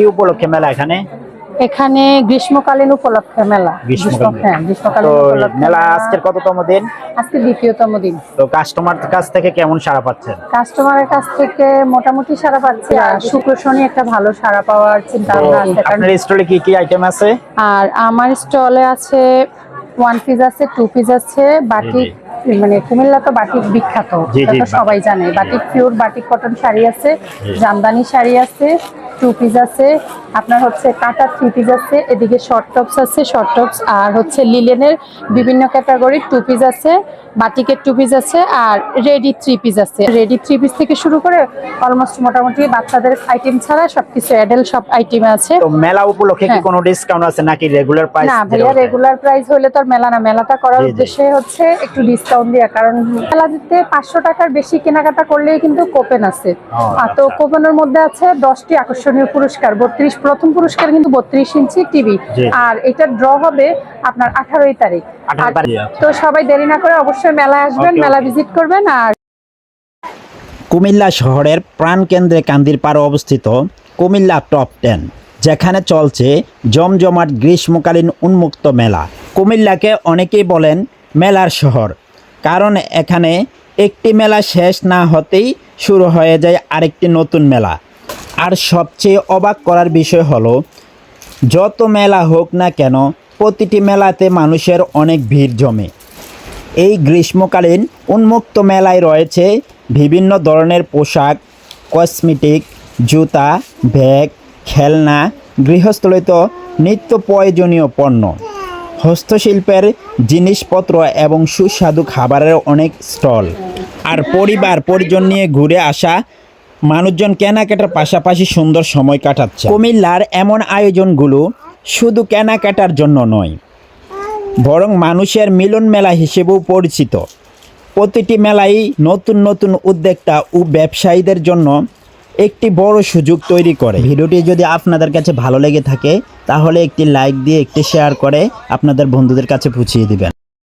কি উপলক্ষে মেলা এখানে? এখানে গ্রীষ্মকালীন উপলক্ষে মেলা। গ্রীষ্মকালীন উপলক্ষে মেলা আজকের কততম দিন? আজকে দ্বিতীয়তম দিন। তো কাস্টমার কাছ থেকে কেমন সাড়া পাচ্ছেন? কাস্টমারের কাছ থেকে মোটামুটি সাড়া পাচ্ছি, আর শুক্র শনি একটা ভালো সাড়া পাওয়ার চিন্তা ভাবনা আছে। আপনার স্টলে কি কি আইটেম আছে? আর আমার স্টলে আছে ওয়ান পিস আছে, টু পিস আছে, বাটিক, মানে কুমিল্লা তো বাটিক বিখ্যাত, এটা তো সবাই জানে। Batik pure batik cotton sari আছে, জামদানি শাড়ি আছে, টু পিস আছে, আপনার হচ্ছে কাটা থ্রি পিস আছে, এদিকে শর্ট টপস আছে, শর্ট টপস, আর হচ্ছে লিলেনের বিভিন্ন ক্যাটাগরির টু পিস আছে, বাটিকের টু পিস আছে, আর রেডি থ্রি পিস আছে। রেডি থ্রি পিস থেকে শুরু করে অলমোস্ট মোটামুটি বাচ্চাদের আইটেম ছাড়া সবকিছু অ্যাডাল্ট সব আইটেম আছে। তো মেলা উপলক্ষে কি কোনো ডিসকাউন্ট আছে নাকি রেগুলার প্রাইস? না ভাইয়া, রেগুলার প্রাইস হলে তো আর মেলা না, মেলাটা করার উদ্দেশ্যে হচ্ছে একটু ডিসকাউন্ট দেওয়া, কারণ মেলা দিতে 500 টাকার বেশি কেনাকাটা করলেই কিন্তু কোপেন আছে। তো কোপেনের মধ্যে আছে 10টি আকর্ষণীয় পুরস্কার। প্রথম পুরস্কার কিন্তু 32 ইঞ্চি টিভি, আর এটা ড্র হবে আপনার 18 তারিখ। তো সবাই দেরি না করে অবশ্যই মেলায় আসবেন, মেলা ভিজিট করবেন। আর কুমিল্লা শহরের প্রাণকেন্দ্রে কান্দিরপাড়ে অবস্থিত কুমিল্লা টপ 10, যেখানে চলছে জমজমাট গ্রীষ্মকালীন উন্মুক্ত মেলা। কুমিল্লাকে অনেকেই বলেন মেলার শহর, কারণ এখানে একটি মেলা শেষ না হতেই শুরু হয়ে যায় আরেকটি নতুন মেলা। আর সবচেয়ে অবাক করার বিষয় হলো, যত মেলা হোক না কেন প্রতিটি মেলাতে মানুষের অনেক ভিড় জমে। এই গ্রীষ্মকালীন উন্মুক্ত মেলায় রয়েছে বিভিন্ন ধরনের পোশাক, কসমেটিক, জুতা, ব্যাগ, খেলনা, গৃহস্থলিত নিত্য প্রয়োজনীয় পণ্য, হস্তশিল্পের জিনিসপত্র এবং সুস্বাদু খাবারের অনেক স্টল। আর পরিবার পরিজন নিয়ে ঘুরে আসা মানুষজন কেনাকাটার পাশাপাশি সুন্দর সময় কাটাচ্ছে। কুমিল্লার এমন আয়োজনগুলো শুধু কেনাকাটার জন্য নয়, বরং মানুষের মিলন মেলা হিসেবেও পরিচিত। প্রতিটি মেলাই নতুন নতুন উদ্যোক্তা ও ব্যবসায়ীদের জন্য একটি বড় সুযোগ তৈরি করে। ভিডিওটি যদি আপনাদের কাছে ভালো লেগে থাকে তাহলে একটি লাইক দিয়ে একটি শেয়ার করে আপনাদের বন্ধুদের কাছে পৌঁছিয়ে দিবেন।